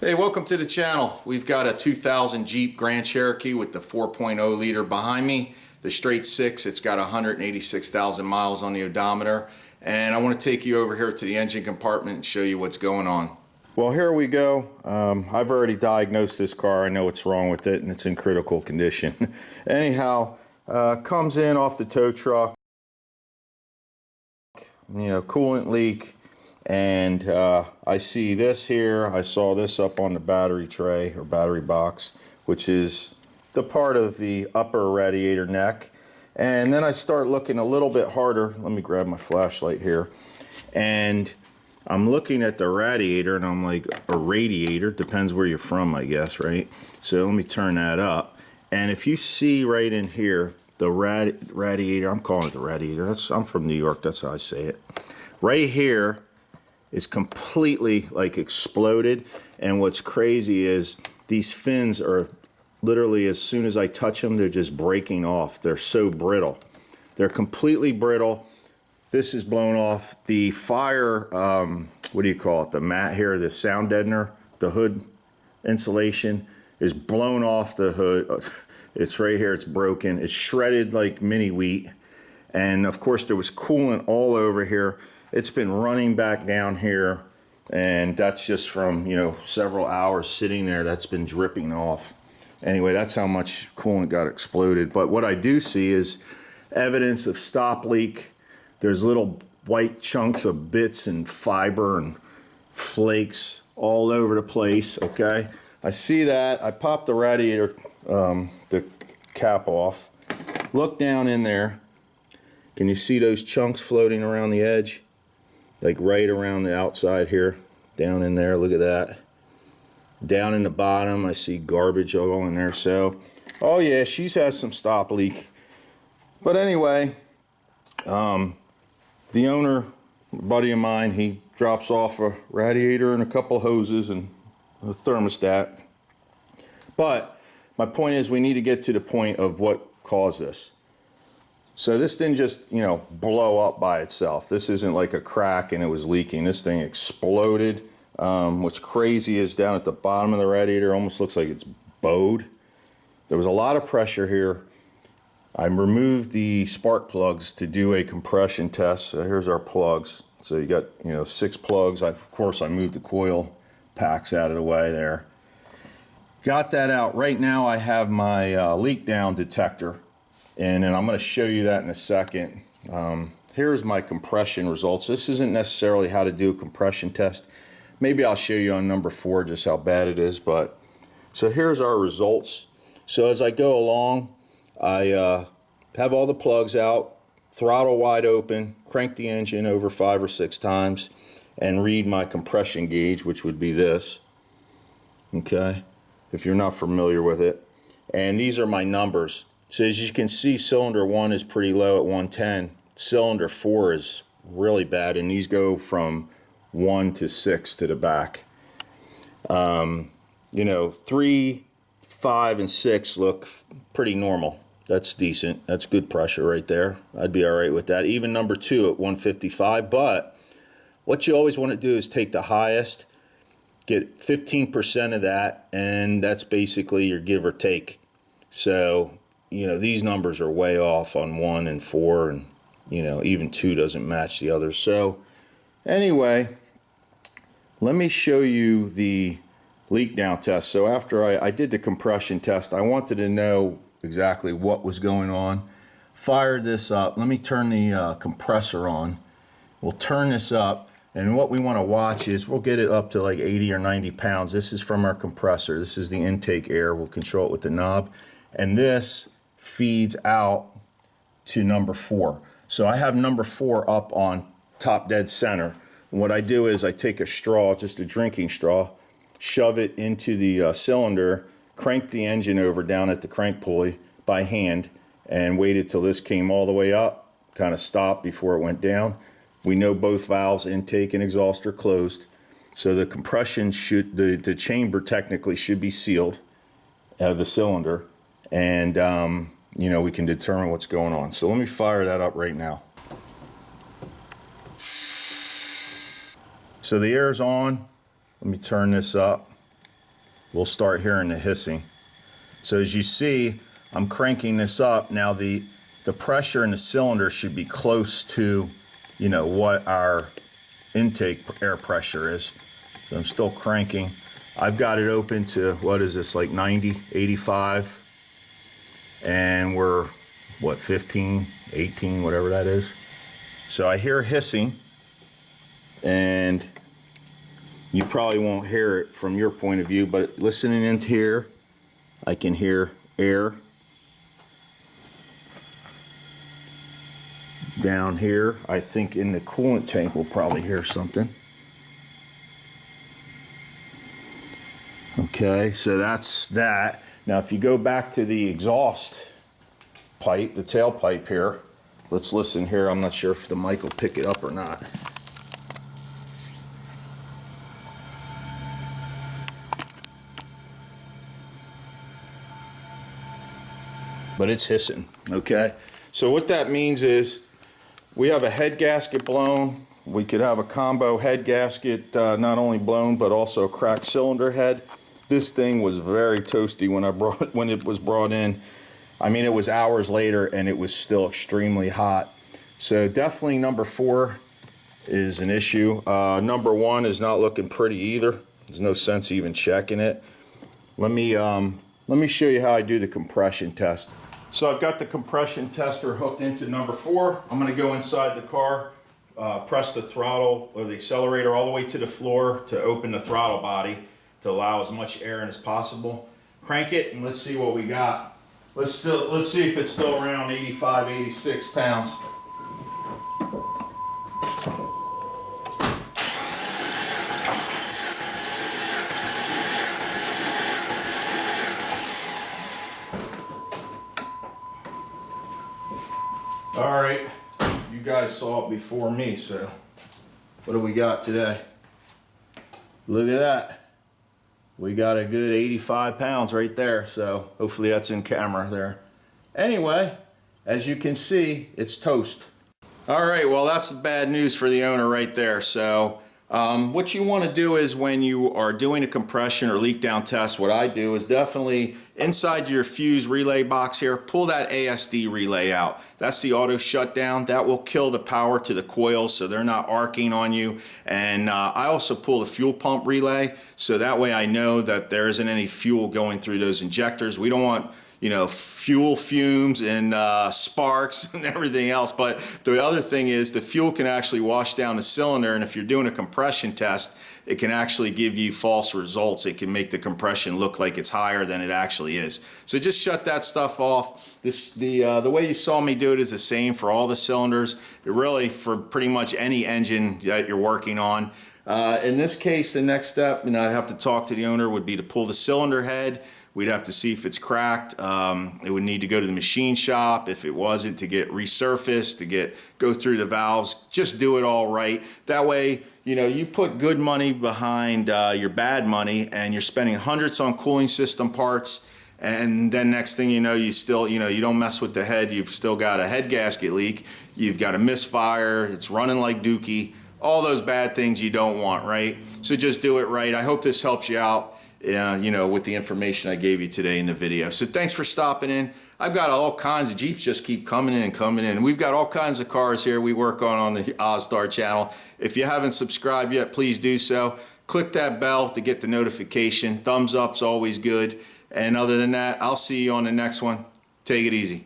Hey, welcome to the channel. We've got a 2000 Jeep Grand Cherokee with the 4.0 liter behind me. The straight six, it's got 186,000 miles on the odometer. And I want to take you over here to the engine compartment and show you what's going on. Well, here we go. I've already diagnosed this car. I know what's wrong with it and it's in critical condition. Anyhow, comes in off the tow truck, coolant leak. And I see this here. I saw this up on the battery tray or battery box, which is the part of the upper radiator neck. And then I start looking a little bit harder. Let me grab my flashlight here. And I'm looking at the radiator and I'm like, a radiator, depends where you're from, I guess, right? So let me turn that up. And if you see right in here, the radiator, I'm calling it the radiator. I'm from New York, that's how I say it. Right here is completely like exploded, and what's crazy is these fins are literally, as soon as I touch them, they're just breaking off. They're so brittle. They're completely brittle. This is blown off. The fire, what do you call it? The mat here, the sound deadener, the hood insulation is blown off the hood. It's right here, it's broken. It's shredded like mini wheat. And of course there was coolant all over here. It's been running back down here, and that's just from, several hours sitting there. That's been dripping off. Anyway, that's how much coolant got exploded. But what I do see is evidence of stop leak. There's little white chunks of bits and fiber and flakes all over the place, okay? I see that. I popped the radiator, the cap off. Look down in there. Can you see those chunks floating around the edge? Like right around the outside here, down in there, look at that. Down in the bottom, I see garbage all in there. So, oh yeah, she's had some stop leak. But anyway, the owner, a buddy of mine, he drops off a radiator and a couple hoses and a thermostat. But my point is, we need to get to the point of what caused this. So this didn't just, blow up by itself. This isn't like a crack and it was leaking. This thing exploded. What's crazy is down at the bottom of the radiator, almost looks like it's bowed. There was a lot of pressure here. I removed the spark plugs to do a compression test. So here's our plugs. So you got, 6 plugs. Of course, I moved the coil packs out of the way there. Got that out. Right now I have my leak down detector. And I'm going to show you that in a second. Here's my compression results. This isn't necessarily how to do a compression test. Maybe I'll show you on number 4 just how bad it is. But so here's our results. So as I go along, I have all the plugs out, throttle wide open, crank the engine over 5 or 6 times, and read my compression gauge, which would be this. Okay, if you're not familiar with it. And these are my numbers. So as you can see, cylinder 1 is pretty low at 110. Cylinder 4 is really bad, and these go from 1 to 6 to the back. 3, 5, and 6 look pretty normal. That's decent. That's good pressure right there. I'd be all right with that. Even number 2 at 155. But what you always want to do is take the highest, get 15% of that, and that's basically your give or take. So these numbers are way off on 1 and 4, and even 2 doesn't match the others. So anyway, let me show you the leak down test. So after I did the compression test, I wanted to know exactly what was going on. Fired this up. Let me turn the compressor on. We'll turn this up, and what we want to watch is we'll get it up to like 80 or 90 pounds. This is from our compressor. This is the intake air. We'll control it with the knob, and this feeds out to number 4. So I have number 4 up on top dead center. And what I do is I take a straw, just a drinking straw, shove it into the cylinder, crank the engine over down at the crank pulley by hand, and waited till this came all the way up, kind of stopped before it went down. We know both valves, intake and exhaust, are closed. So the compression the chamber technically should be sealed, the cylinder, and we can determine what's going on. So let me fire that up right now. So the air's on. Let me turn this up. we'll start hearing the hissing. So as you see, I'm cranking this up. Now the pressure in the cylinder should be close to, you know, what our intake air pressure is. So I'm still cranking. I've got it open to, what is this, like 90, 85, and we're, what, 15, 18, whatever that is. So I hear hissing, and you probably won't hear it from your point of view, but listening into here, I can hear air. Down here, I think in the coolant tank we'll probably hear something. Okay, so that's that. Now if you go back to the exhaust pipe, the tailpipe here, let's listen here. I'm not sure if the mic will pick it up or not. But it's hissing, okay? So what that means is we have a head gasket blown. We could have a combo head gasket, not only blown, but also a cracked cylinder head. This thing was very toasty when it was brought in. I mean, it was hours later and it was still extremely hot. So definitely number 4 is an issue. Number 1 is not looking pretty either. There's no sense even checking it. Let me show you how I do the compression test. So I've got the compression tester hooked into number 4. I'm going to go inside the car, press the throttle or the accelerator all the way to the floor to open the throttle body to allow as much air in as possible. Crank it and let's see what we got. Let's see if it's still around 85, 86 pounds. All right, you guys saw it before me, so what do we got today? Look at that. We got a good 85 pounds right there, so hopefully that's in camera there. Anyway, as you can see, it's toast. All right, well, that's the bad news for the owner right there. So what you want to do is when you are doing a compression or leak down test, what I do is definitely inside your fuse relay box here, pull that ASD relay out. That's the auto shutdown. That will kill the power to the coils so they're not arcing on you. And I also pull the fuel pump relay so that way I know that there isn't any fuel going through those injectors. We don't want, you know, fuel fumes and sparks and everything else. But the other thing is the fuel can actually wash down the cylinder, and if you're doing a compression test, it can actually give you false results. It can make the compression look like it's higher than it actually is. So just shut that stuff off. The way you saw me do it is the same for all the cylinders. It really, for pretty much any engine that you're working on. In this case, the next step, and I'd have to talk to the owner, would be to pull the cylinder head. We'd have to see if it's cracked. It would need to go to the machine shop. If it wasn't, to get resurfaced, to go through the valves. Just do it all right. That way, you know, you put good money behind your bad money, and you're spending hundreds on cooling system parts. And then next thing you know, you still, you know, you don't mess with the head. You've still got a head gasket leak. You've got a misfire. It's running like dookie. All those bad things you don't want, right? So just do it right. I hope this helps you out. You know, with the information I gave you today in the video. So thanks for stopping in. I've got all kinds of Jeeps just keep coming in and coming in. We've got all kinds of cars here we work on the Ozzstar channel. If you haven't subscribed yet, please do so. Click that bell to get the notification. Thumbs up's always good. And other than that, I'll see you on the next one. Take it easy.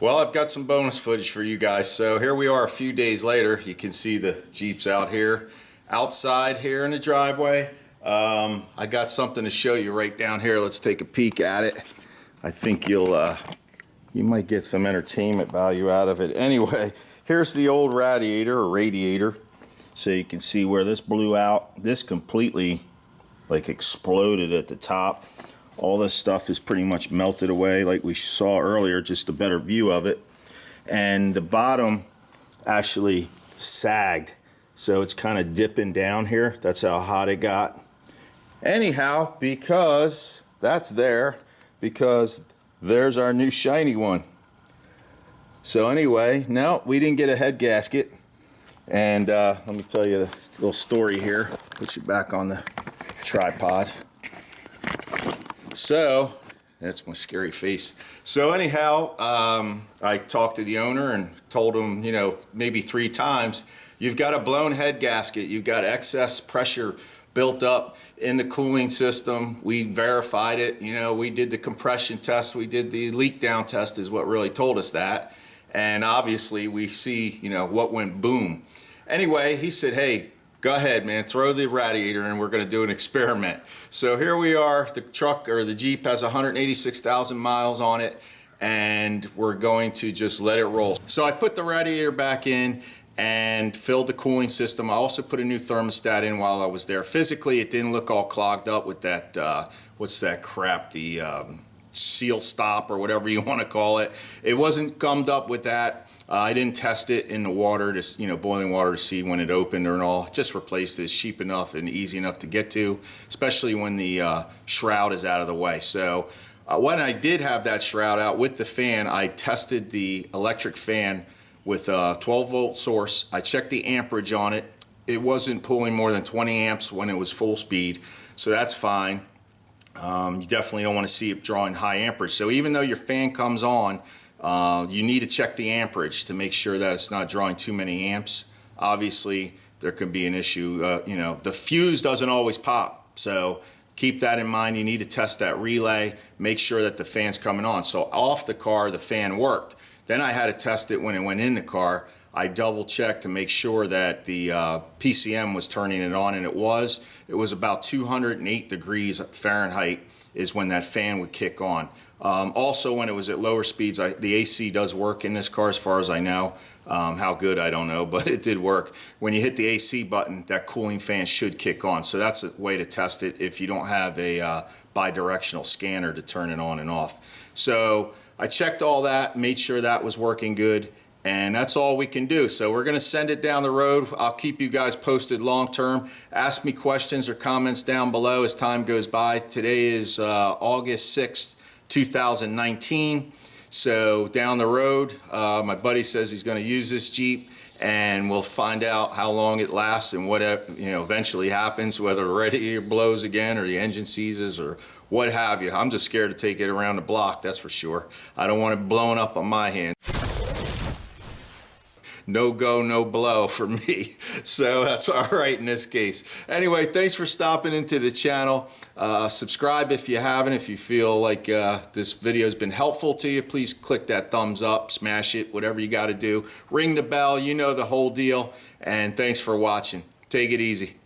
Well, I've got some bonus footage for you guys. So here we are a few days later. You can see the Jeeps out here, outside here in the driveway. I got something to show you right down here. Let's take a peek at it. I think you might get some entertainment value out of it. Anyway, here's the old radiator. So you can see where this blew out. This completely like exploded at the top. All this stuff is pretty much melted away like we saw earlier, just a better view of it. And the bottom actually sagged. So it's kind of dipping down here. That's how hot it got. Anyhow, because that's there, because there's our new shiny one. So anyway, no, we didn't get a head gasket. And let me tell you a little story here. Put you back on the tripod. So, that's my scary face. So anyhow, I talked to the owner and told him, you know, maybe 3 times, you've got a blown head gasket. You've got excess pressure built up in the cooling system. We verified it. You know, we did the compression test. We did the leak down test is what really told us that. And obviously we see, you know, what went boom. Anyway, he said, hey, go ahead, man, throw the radiator in, we're going to do an experiment. So here we are, the truck or the Jeep has 186,000 miles on it, and we're going to just let it roll. So I put the radiator back in and filled the cooling system. I also put a new thermostat in while I was there. Physically, it didn't look all clogged up with that, what's that crap, the seal stop or whatever you want to call it. It wasn't gummed up with that. I didn't test it in the water, to, you know, boiling water to see when it opened or all. Just replaced it. It's cheap enough and easy enough to get to, especially when the shroud is out of the way. So when I did have that shroud out with the fan, I tested the electric fan with a 12-volt source. I checked the amperage on it. It wasn't pulling more than 20 amps when it was full speed, so that's fine. You definitely don't want to see it drawing high amperage. So even though your fan comes on, you need to check the amperage to make sure that it's not drawing too many amps. Obviously, there could be an issue. You know, the fuse doesn't always pop, so keep that in mind. You need to test that relay, make sure that the fan's coming on. So off the car, the fan worked. Then I had to test it when it went in the car. I double checked to make sure that the PCM was turning it on, and it was. It was about 208 degrees Fahrenheit is when that fan would kick on. Also, when it was at lower speeds, the AC does work in this car as far as I know. How good, I don't know, but it did work. When you hit the AC button, that cooling fan should kick on. So that's a way to test it if you don't have a bi-directional scanner to turn it on and off. So I checked all that, made sure that was working good, and that's all we can do. So we're gonna send it down the road. I'll keep you guys posted long term. Ask me questions or comments down below as time goes by. Today is August 6th, 2019. So down the road, my buddy says he's gonna use this Jeep, and we'll find out how long it lasts and what, you know, eventually happens, whether the radiator blows again or the engine seizes or what have you. I'm just scared to take it around the block, that's for sure. I don't want it blowing up on my hand. No go, no blow for me. So that's all right in this case. Anyway, thanks for stopping into the channel. Subscribe if you haven't. If you feel like this video has been helpful to you, please click that thumbs up, smash it, whatever you got to do. Ring the bell, you know the whole deal. And thanks for watching. Take it easy.